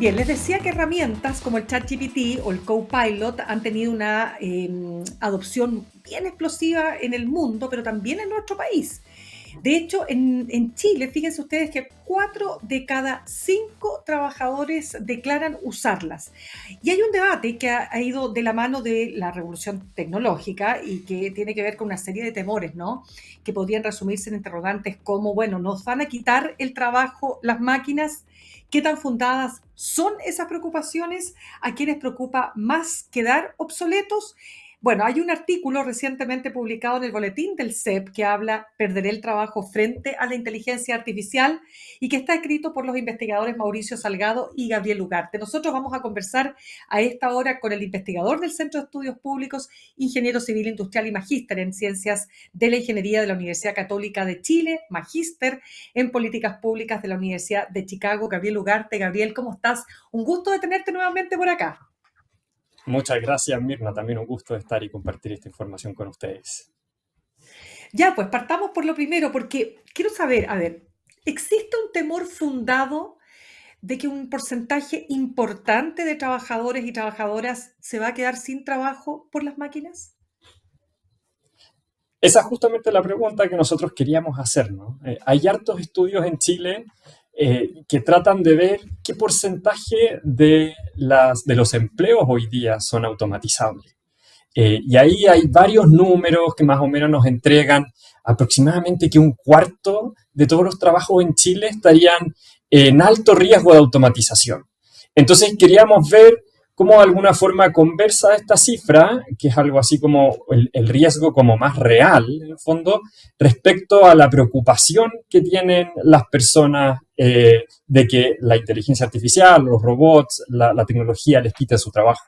Bien, les decía que herramientas como el ChatGPT o el Copilot han tenido una adopción bien explosiva en el mundo, pero también en nuestro país. De hecho, en Chile, fíjense ustedes que 4 de cada 5 trabajadores declaran usarlas. Y hay un debate que ha ido de la mano de la revolución tecnológica y que tiene que ver con una serie de temores, ¿no? Que podrían resumirse en interrogantes como, bueno, ¿nos van a quitar el trabajo las máquinas? ¿Qué tan fundadas son esas preocupaciones? ¿A quiénes preocupa más quedar obsoletos? Bueno, hay un artículo recientemente publicado en el boletín del CEP que habla perderé el trabajo frente a la inteligencia artificial y que está escrito por los investigadores Mauricio Salgado y Gabriel Ugarte. Nosotros vamos a conversar a esta hora con el investigador del Centro de Estudios Públicos, ingeniero civil industrial y magíster en ciencias de la ingeniería de la Universidad Católica de Chile, magíster en políticas públicas de la Universidad de Chicago, Gabriel Ugarte. Gabriel, ¿cómo estás? Un gusto de tenerte nuevamente por acá. Muchas gracias, Mirna. También un gusto estar y compartir esta información con ustedes. Ya, pues partamos por lo primero, porque quiero saber, a ver, ¿existe un temor fundado de que un porcentaje importante de trabajadores y trabajadoras se va a quedar sin trabajo por las máquinas? Esa es justamente la pregunta que nosotros queríamos hacer, ¿no? Hay hartos estudios en Chile que tratan de ver qué porcentaje de los empleos hoy día son automatizables. Y ahí hay varios números que más o menos nos entregan aproximadamente que un cuarto de todos los trabajos en Chile estarían en alto riesgo de automatización. Entonces queríamos ver cómo de alguna forma conversa esta cifra, que es algo así como el riesgo como más real, en el fondo, respecto a la preocupación que tienen las personas de que la inteligencia artificial, los robots, la tecnología les quite su trabajo.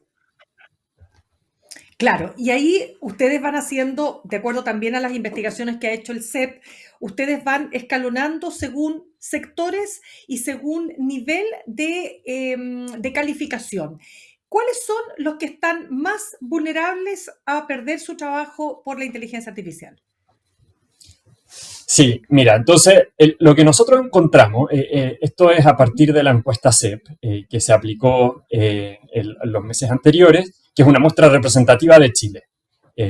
Claro, y ahí ustedes van haciendo, de acuerdo también a las investigaciones que ha hecho el CEP, ustedes van escalonando según sectores y según nivel de calificación. ¿Cuáles son los que están más vulnerables a perder su trabajo por la inteligencia artificial? Sí, mira, entonces lo que nosotros encontramos, esto es a partir de la encuesta CEP que se aplicó los meses anteriores, que es una muestra representativa de Chile.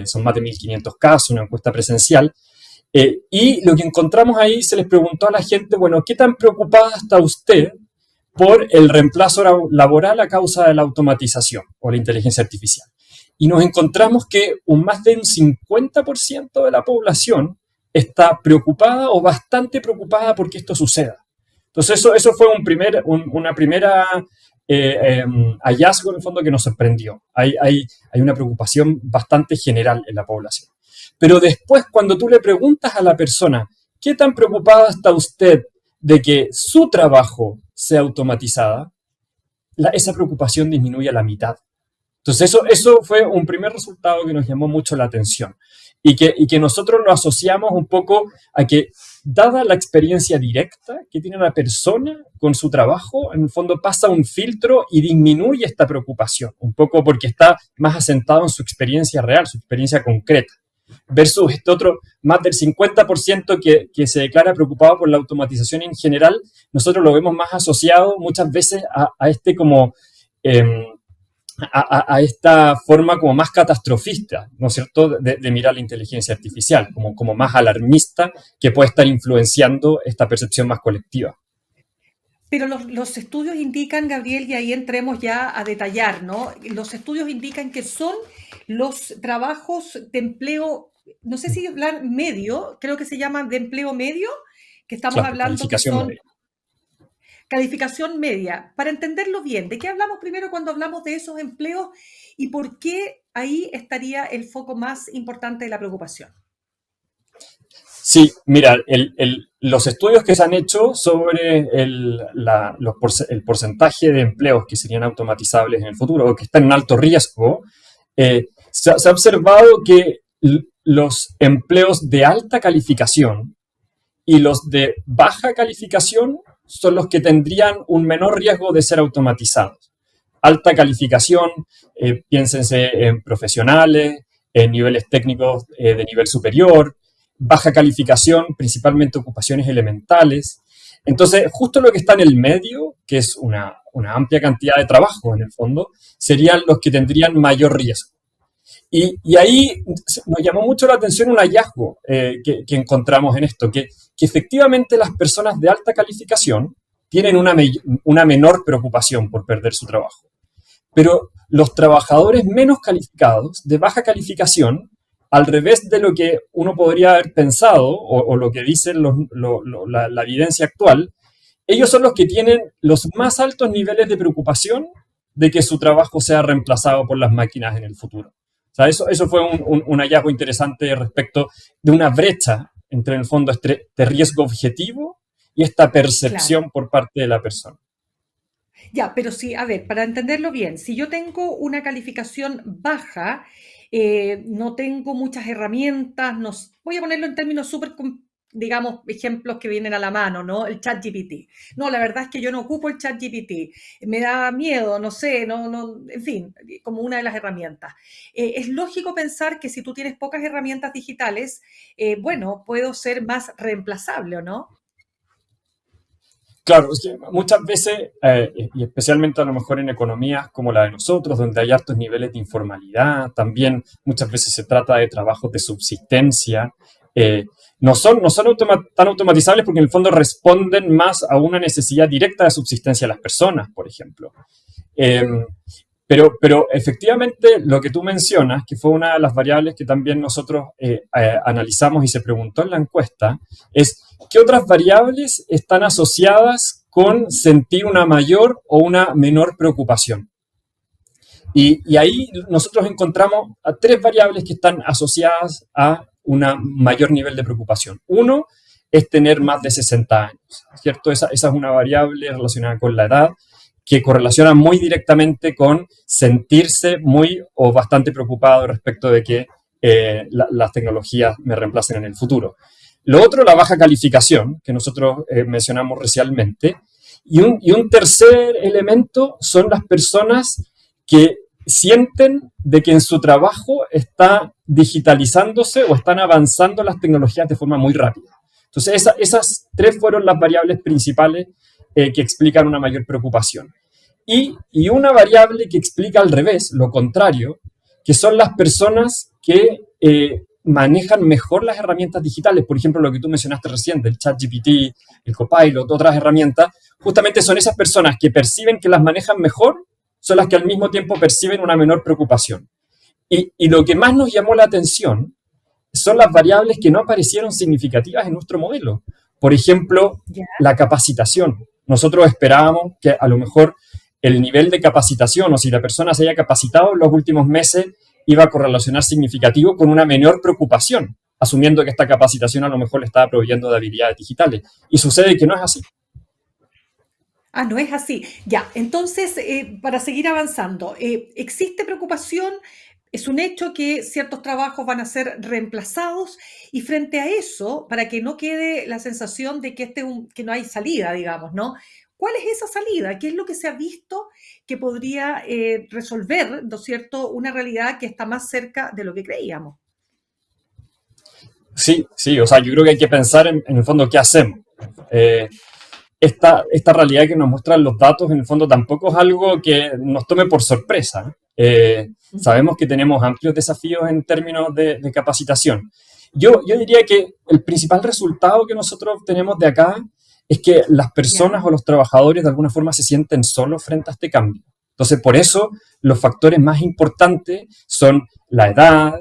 Son más de 1.500 casos, una encuesta presencial. Y lo que encontramos ahí, se les preguntó a la gente, bueno, ¿qué tan preocupada está usted por el reemplazo laboral a causa de la automatización o la inteligencia artificial? Y nos encontramos que más de un 50% de la población está preocupada o bastante preocupada porque esto suceda. Entonces eso fue una primera hallazgo en el fondo que nos sorprendió. Hay una preocupación bastante general en la población. Pero después, cuando tú le preguntas a la persona, ¿qué tan preocupada está usted de que su trabajo sea automatizada? Esa preocupación disminuye a la mitad. Entonces eso fue un primer resultado que nos llamó mucho la atención y que nosotros lo asociamos un poco a que, dada la experiencia directa que tiene la persona con su trabajo, en el fondo pasa un filtro y disminuye esta preocupación, un poco porque está más asentado en su experiencia real, su experiencia concreta, versus este otro, más del 50% que se declara preocupado por la automatización en general. Nosotros lo vemos más asociado muchas veces a este como... a esta forma como más catastrofista, ¿no es cierto?, de mirar la inteligencia artificial, como más alarmista, que puede estar influenciando esta percepción más colectiva. Pero los estudios indican, Gabriel, y ahí entremos ya a detallar, ¿no? Los estudios indican que son los trabajos de empleo, no sé si hablar medio, creo que se llaman de empleo medio, que estamos Claro, hablando que calificación son media. calificación media. Para entenderlo bien, ¿de qué hablamos primero cuando hablamos de esos empleos y por qué ahí estaría el foco más importante de la preocupación? Sí, mira, los estudios que se han hecho sobre el porcentaje de empleos que serían automatizables en el futuro o que están en alto riesgo, se ha observado que los empleos de alta calificación y los de baja calificación son los que tendrían un menor riesgo de ser automatizados. Alta calificación, piénsense en profesionales, en niveles técnicos de nivel superior. Baja calificación, principalmente ocupaciones elementales. Entonces, justo lo que está en el medio, que es una amplia cantidad de trabajo en el fondo, serían los que tendrían mayor riesgo. Y ahí nos llamó mucho la atención un hallazgo que encontramos en esto, que efectivamente las personas de alta calificación tienen una menor preocupación por perder su trabajo. Pero los trabajadores menos calificados, de baja calificación, al revés de lo que uno podría haber pensado o lo que dice la evidencia actual, ellos son los que tienen los más altos niveles de preocupación de que su trabajo sea reemplazado por las máquinas en el futuro. O sea, eso fue un hallazgo interesante respecto de una brecha entre, en el fondo, este riesgo objetivo y esta Claro. percepción por parte de la persona. Ya, pero sí, a ver, para entenderlo bien, si yo tengo una calificación baja, no tengo muchas herramientas, voy a ponerlo en términos súper, digamos, ejemplos que vienen a la mano, ¿no? El chat GPT. No, la verdad es que yo no ocupo el chat GPT, me da miedo, no sé, en fin, como una de las herramientas. Es lógico pensar que si tú tienes pocas herramientas digitales, bueno, puedo ser más reemplazable, ¿o no? Claro, es que muchas veces, y especialmente a lo mejor en economías como la de nosotros, donde hay altos niveles de informalidad, también muchas veces se trata de trabajos de subsistencia, eh, no son tan automatizables porque en el fondo responden más a una necesidad directa de subsistencia de las personas, por ejemplo. Eh, pero efectivamente lo que tú mencionas, que fue una de las variables que también nosotros analizamos y se preguntó en la encuesta, es qué otras variables están asociadas con sentir una mayor o una menor preocupación. Y ahí nosotros encontramos a tres variables que están asociadas a un mayor nivel de preocupación. Uno es tener más de 60 años, ¿cierto? Esa es una variable relacionada con la edad que correlaciona muy directamente con sentirse muy o bastante preocupado respecto de que las tecnologías me reemplacen en el futuro. Lo otro, la baja calificación, que nosotros mencionamos recientemente. Y un tercer elemento son las personas que sienten de que en su trabajo está digitalizándose o están avanzando las tecnologías de forma muy rápida. Entonces, esas tres fueron las variables principales que explican una mayor preocupación. Y una variable que explica al revés, lo contrario, que son las personas que manejan mejor las herramientas digitales. Por ejemplo, lo que tú mencionaste recién, del ChatGPT, el Copilot, otras herramientas, justamente son esas personas que perciben que las manejan mejor, son las que al mismo tiempo perciben una menor preocupación. Y lo que más nos llamó la atención son las variables que no aparecieron significativas en nuestro modelo. Por ejemplo, Ya. la capacitación. Nosotros esperábamos que a lo mejor el nivel de capacitación o si la persona se haya capacitado en los últimos meses iba a correlacionar significativo con una menor preocupación, asumiendo que esta capacitación a lo mejor le estaba proveyendo de habilidades digitales. Y sucede que no es así. Ah, no es así. Ya, entonces, para seguir avanzando, ¿existe preocupación? Es un hecho que ciertos trabajos van a ser reemplazados y frente a eso, para que no quede la sensación de que, que no hay salida, digamos, ¿no? ¿Cuál es esa salida? ¿Qué es lo que se ha visto que podría resolver, ¿no es cierto?, una realidad que está más cerca de lo que creíamos. Sí, sí, o sea, yo creo que hay que pensar en el fondo qué hacemos. Eh, esta realidad que nos muestran los datos, en el fondo, tampoco es algo que nos tome por sorpresa. Ujú. Sabemos que tenemos amplios desafíos en términos de capacitación. Yo diría que el principal resultado que nosotros tenemos de acá es que las personas Ya, o los trabajadores de alguna forma se sienten solos frente a este cambio. Entonces, por eso los factores más importantes son la edad,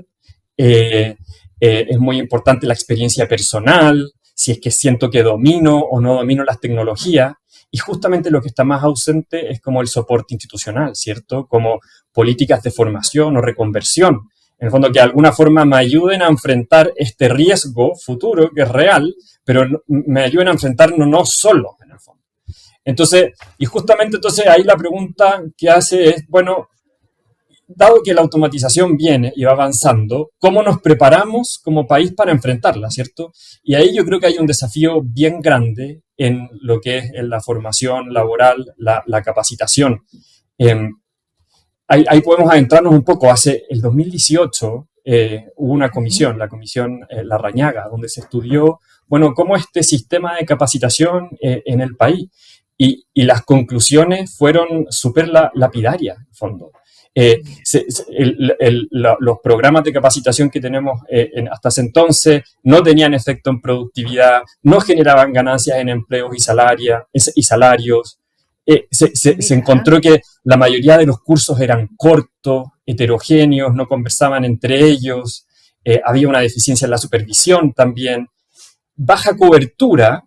eh, es muy importante la experiencia personal, si es que siento que domino o no domino las tecnologías. Y justamente lo que está más ausente es como el soporte institucional, ¿cierto? Como políticas de formación o reconversión. En el fondo, que de alguna forma me ayuden a enfrentar este riesgo futuro, que es real, pero me ayuden a enfrentarlo no solo, en el fondo. Entonces, y justamente entonces ahí la pregunta que hace es, bueno, dado que la automatización viene y va avanzando, ¿cómo nos preparamos como país para enfrentarla, cierto? Y ahí yo creo que hay un desafío bien grande en lo que es en la formación laboral, la capacitación. Eh, ahí podemos adentrarnos un poco. Hace el 2018 hubo una ujú, comisión, la comisión Larrañaga, donde se estudió, bueno, cómo este sistema de capacitación en el país. y las conclusiones fueron súper lapidarias, en el fondo. Los programas de capacitación que tenemos hasta ese entonces no tenían efecto en productividad, no generaban ganancias en empleos y salarios. Se encontró que la mayoría de los cursos eran cortos, heterogéneos, no conversaban entre ellos, había una deficiencia en la supervisión también, baja cobertura,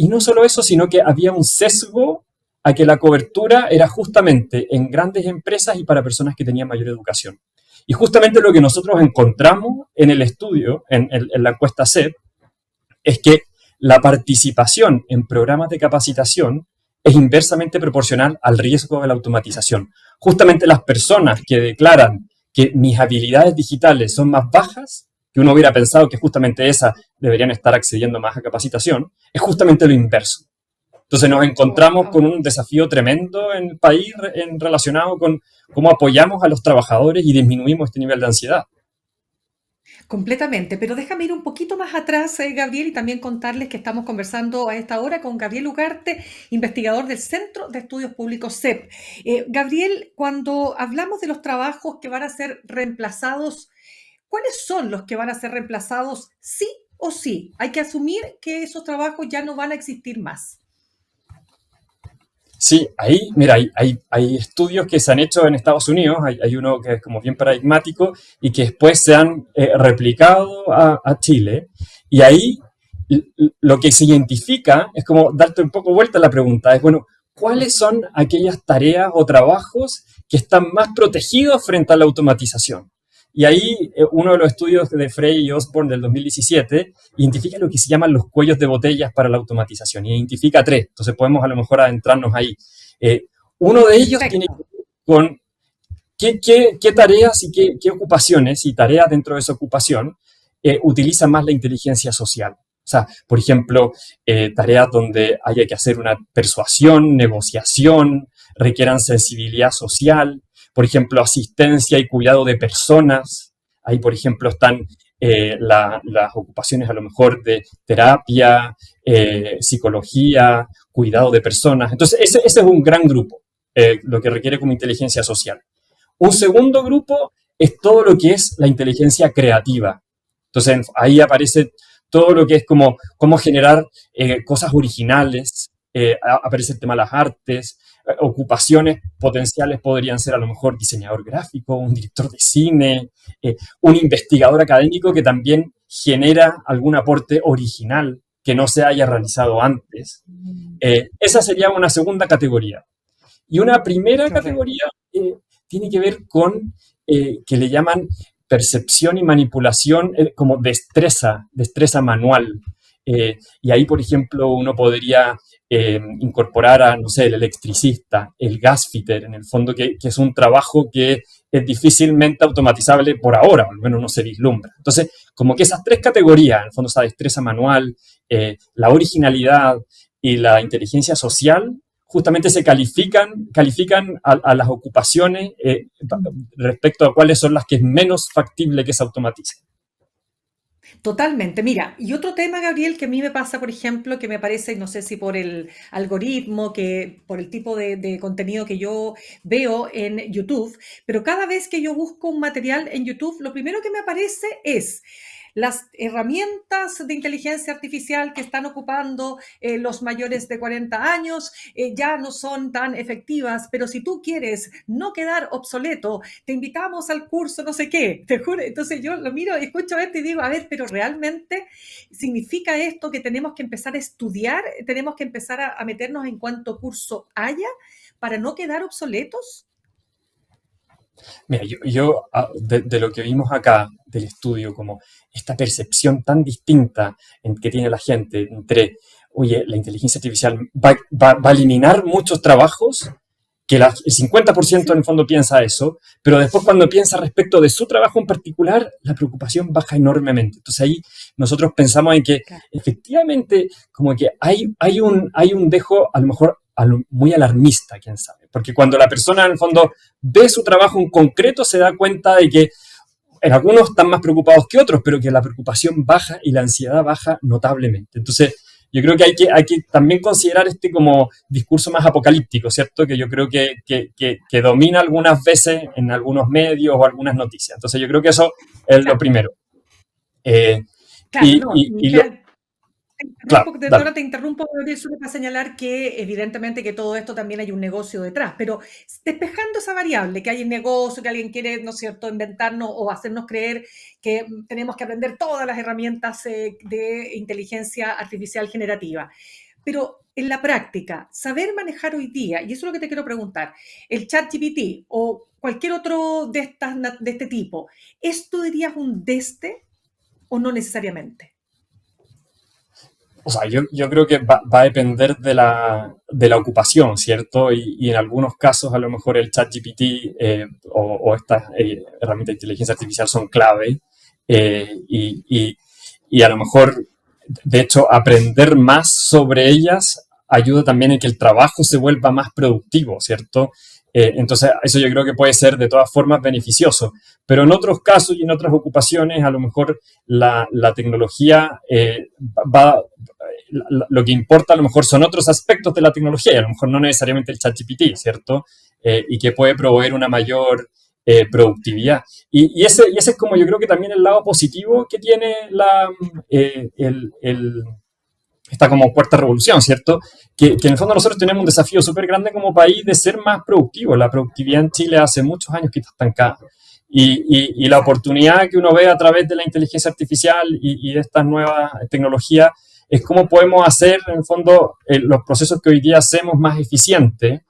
y no solo eso, sino que había un sesgo a que la cobertura era justamente en grandes empresas y para personas que tenían mayor educación. Y justamente lo que nosotros encontramos en el estudio, en la encuesta CEP, es que la participación en programas de capacitación es inversamente proporcional al riesgo de la automatización. Justamente las personas que declaran que mis habilidades digitales son más bajas, que uno hubiera pensado que justamente esas deberían estar accediendo más a capacitación, es justamente lo inverso. Entonces nos encontramos con un desafío tremendo en el país relacionado con cómo apoyamos a los trabajadores y disminuimos este nivel de ansiedad. Completamente, pero déjame ir un poquito más atrás, Gabriel, y también contarles que estamos conversando a esta hora con Gabriel Ugarte, investigador del Centro de Estudios Públicos CEP. Gabriel, cuando hablamos de los trabajos que van a ser reemplazados, ¿cuáles son los que van a ser reemplazados sí o sí? Hay que asumir que esos trabajos ya no van a existir más. Sí, ahí, mira, hay estudios que se han hecho en Estados Unidos, hay uno que es como bien paradigmático y que después se han replicado a Chile, y ahí lo que se identifica es como darte un poco vuelta a la pregunta, es bueno, ¿cuáles son aquellas tareas o trabajos que están más protegidos frente a la automatización? Y ahí uno de los estudios de Frey y Osborne del 2017 identifica lo que se llaman los cuellos de botellas para la automatización. Y identifica 3. Entonces podemos a lo mejor adentrarnos ahí. Uno de ellos tiene que ver con qué tareas y qué ocupaciones y tareas dentro de esa ocupación utilizan más la inteligencia social. O sea, por ejemplo, tareas donde haya que hacer una persuasión, negociación, requieran sensibilidad social. Por ejemplo, asistencia y cuidado de personas. Ahí, por ejemplo, están las ocupaciones a lo mejor de terapia, psicología, cuidado de personas. Entonces, ese es un gran grupo, lo que requiere como inteligencia social. Un segundo grupo es todo lo que es la inteligencia creativa. Entonces, ahí aparece todo lo que es como cómo generar cosas originales, aparece el tema de las artes, ocupaciones potenciales podrían ser a lo mejor diseñador gráfico, un director de cine, un investigador académico que también genera algún aporte original que no se haya realizado antes. Esa sería una segunda categoría. Y una primera categoría tiene que ver con que le llaman percepción y manipulación como destreza manual. Y ahí, por ejemplo, uno podría incorporar a, no sé, el electricista, el gasfitter, en el fondo, que es un trabajo que es difícilmente automatizable por ahora, o al menos no se vislumbra. Entonces, como que esas 3 categorías, en el fondo, esa destreza manual, la originalidad y la inteligencia social, justamente se califican a las ocupaciones respecto a cuáles son las que es menos factible que se automaticen. Totalmente. Mira, y otro tema, Gabriel, que a mí me pasa, por ejemplo, que me parece, no sé si por el algoritmo, que por el tipo de contenido que yo veo en YouTube, pero cada vez que yo busco un material en YouTube, lo primero que me aparece es las herramientas de inteligencia artificial que están ocupando los mayores de 40 años ya no son tan efectivas, pero si tú quieres no quedar obsoleto, te invitamos al curso no sé qué, te juro. Entonces yo lo miro, escucho esto y digo, a ver, pero realmente significa esto que tenemos que empezar a estudiar, tenemos que empezar a meternos en cuánto curso haya para no quedar obsoletos. Mira, yo de lo que vimos acá del estudio, como esta percepción tan distinta que tiene la gente entre, oye, la inteligencia artificial va a eliminar muchos trabajos, que el 50% en el fondo piensa eso, pero después cuando piensa respecto de su trabajo en particular, la preocupación baja enormemente. Entonces ahí nosotros pensamos en que efectivamente como que hay un dejo a lo mejor muy alarmista, quién sabe, porque cuando la persona en el fondo ve su trabajo en concreto se da cuenta de que en algunos están más preocupados que otros, pero que la preocupación baja y la ansiedad baja notablemente. Entonces, yo creo que hay que también considerar este como discurso más apocalíptico, ¿cierto? Que yo creo que domina algunas veces en algunos medios o algunas noticias. Entonces yo creo que eso es lo Claro, primero. Eh, claro, no. y lo, claro, dale. Ahora te interrumpo, pero solo para señalar que evidentemente que todo esto también hay un negocio detrás, pero despejando esa variable, que hay un negocio, que alguien quiere, ¿no es cierto?, inventarnos o hacernos creer que tenemos que aprender todas las herramientas de inteligencia artificial generativa. Pero en la práctica, saber manejar hoy día, y eso es lo que te quiero preguntar, el ChatGPT o cualquier otro de este tipo, ¿esto dirías un deste o no necesariamente? O sea, yo creo que va a depender de la ocupación, ¿cierto? Y en algunos casos a lo mejor el ChatGPT o estas herramientas de inteligencia artificial son clave. Y a lo mejor, de hecho, aprender más sobre ellas ayuda también en que el trabajo se vuelva más productivo, ¿cierto? Entonces, eso yo creo que puede ser de todas formas beneficioso. Pero en otros casos y en otras ocupaciones, a lo mejor la tecnología lo que importa a lo mejor son otros aspectos de la tecnología y a lo mejor no necesariamente el ChatGPT, ¿cierto? Y que puede proveer una mayor productividad. Y ese es como yo creo que también el lado positivo que tiene esta como cuarta revolución, ¿cierto? Que en el fondo nosotros tenemos un desafío súper grande como país de ser más productivos. La productividad en Chile hace muchos años que está estancada. Y la Exacto. oportunidad que uno ve a través de la inteligencia artificial y de estas nuevas tecnologías es cómo podemos hacer, en el fondo, los procesos que hoy día hacemos más eficientes.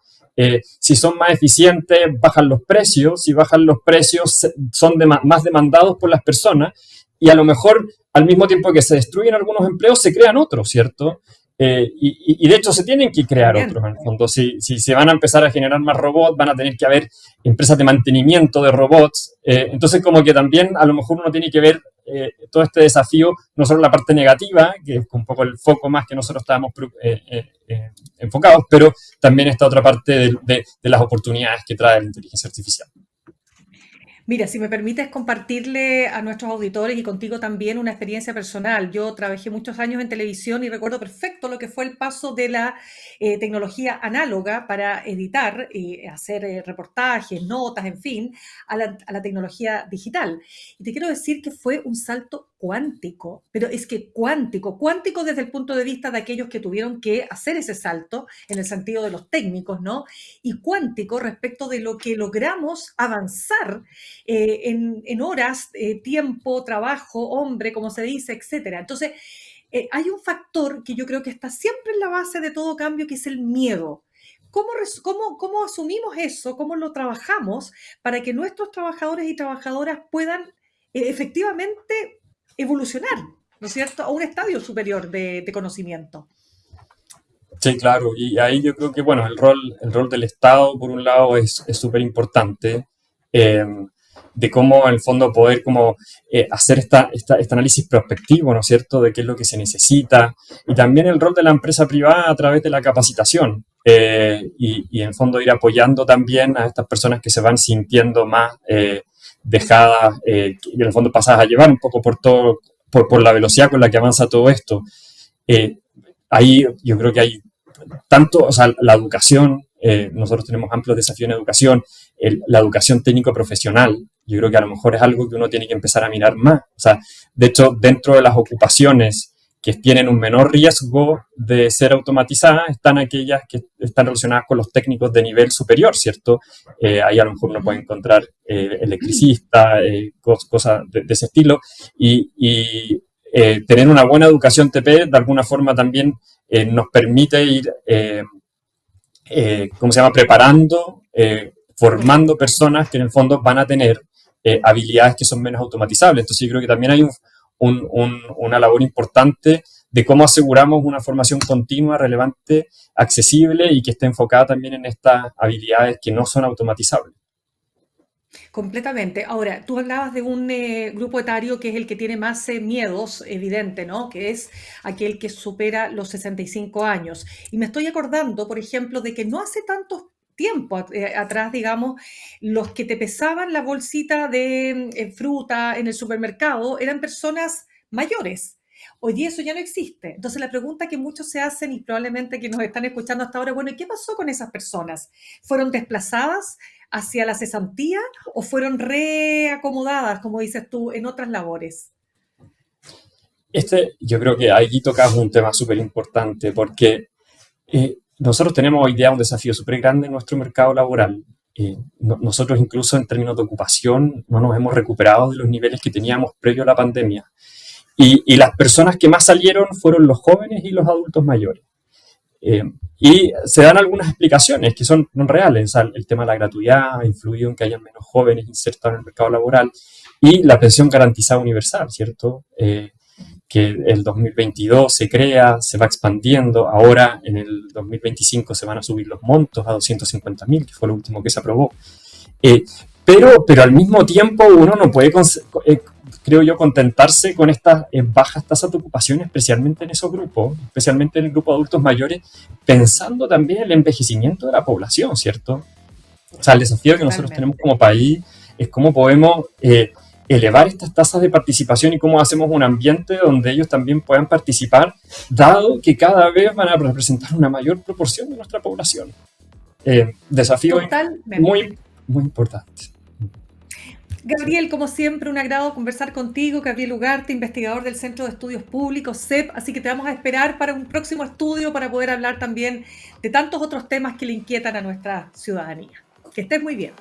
Si son más eficientes, bajan los precios. Si bajan los precios, son más demandados por las personas. Y a lo mejor, al mismo tiempo que se destruyen algunos empleos, se crean otros, ¿cierto? Y de hecho se tienen que crear También. otros en el fondo. Si se van a empezar a generar más robots, van a tener que haber empresas de mantenimiento de robots. Entonces como que también a lo mejor uno tiene que ver todo este desafío, no solo la parte negativa, que es un poco el foco más que nosotros estábamos enfocados, pero también esta otra parte de las oportunidades que trae la inteligencia artificial. Mira, si me permites compartirle a nuestros auditores y contigo también una experiencia personal. Yo trabajé muchos años en televisión y recuerdo perfecto lo que fue el paso de la tecnología análoga para editar, hacer reportajes, notas, en fin, a la tecnología digital. Y te quiero decir que fue un salto cuántico, pero es que cuántico desde el punto de vista de aquellos que tuvieron que hacer ese salto, en el sentido de los técnicos, ¿no? Y cuántico respecto de lo que logramos avanzar en horas, tiempo, trabajo, hombre, como se dice, etcétera. Entonces, hay un factor que yo creo que está siempre en la base de todo cambio, que es el miedo. ¿Cómo asumimos eso? ¿Cómo lo trabajamos para que nuestros trabajadores y trabajadoras puedan efectivamente evolucionar, ¿no es cierto?, a un estadio superior de conocimiento. Sí, claro, y ahí yo creo que, bueno, el rol del Estado, por un lado, es súper importante, eh, de cómo, en el fondo, poder como hacer este análisis prospectivo, ¿no es cierto?, de qué es lo que se necesita, y también el rol de la empresa privada a través de la capacitación, en el fondo ir apoyando también a estas personas que se van sintiendo más dejadas, y en el fondo pasadas a llevar un poco por todo, por la velocidad con la que avanza todo esto. Eh, Ahí yo creo que hay tanto, o sea, la educación, nosotros tenemos amplios desafíos en educación, la educación técnico-profesional, yo creo que a lo mejor es algo que uno tiene que empezar a mirar más. O sea, de hecho, dentro de las ocupaciones que tienen un menor riesgo de ser automatizadas, están aquellas que están relacionadas con los técnicos de nivel superior, ¿cierto? Ahí a lo mejor uno puede Ujú. encontrar electricista, cosas de ese estilo, y tener una buena educación TP de alguna forma también nos permite ir, ¿cómo se llama?, preparando, formando Correcto. personas que en el fondo van a tener habilidades que son menos automatizables. Entonces yo creo que también hay una labor importante de cómo aseguramos una formación continua, relevante, accesible y que esté enfocada también en estas habilidades que no son automatizables. Completamente. Ahora, tú hablabas de un grupo etario que es el que tiene más miedos, evidente, ¿no? Que es aquel que supera los 65 años. Y me estoy acordando, por ejemplo, de que no hace tanto tiempo atrás, digamos, los que te pesaban la bolsita de fruta en el supermercado eran personas mayores. Hoy día eso ya no existe. Entonces la pregunta que muchos se hacen y probablemente que nos están escuchando hasta ahora, bueno, ¿y qué pasó con esas personas? ¿Fueron desplazadas hacia la cesantía o fueron reacomodadas, como dices tú, en otras labores? Yo creo que ahí tocas un tema súper importante porque nosotros tenemos hoy día un desafío súper grande en nuestro mercado laboral. Nosotros incluso en términos de ocupación no nos hemos recuperado de los niveles que teníamos previo a la pandemia. Y las personas que más salieron fueron los jóvenes y los adultos mayores. Eh, y se dan algunas explicaciones que son no reales. O sea, el tema de la gratuidad ha influido en que haya menos jóvenes insertados en el mercado laboral y la pensión garantizada universal, ¿cierto? Que el 2022 se crea, se va expandiendo, ahora en el 2025 se van a subir los montos a 250.000, que fue lo último que se aprobó. Eh, pero al mismo tiempo uno no puede, creo yo, contentarse con estas bajas tasas de ocupación, especialmente en esos grupos, especialmente en el grupo de adultos mayores, pensando también en el envejecimiento de la población, ¿cierto? O sea, el desafío que nosotros tenemos Totalmente. como país es cómo podemos elevar estas tasas de participación y cómo hacemos un ambiente donde ellos también puedan participar, dado que cada vez van a representar una mayor proporción de nuestra población. Desafío Totalmente. muy, muy importante. Gabriel, como siempre, un agrado conversar contigo. Gabriel Ugarte, investigador del Centro de Estudios Públicos, CEP. Así que te vamos a esperar para un próximo estudio para poder hablar también de tantos otros temas que le inquietan a nuestra ciudadanía. Que estés muy bien.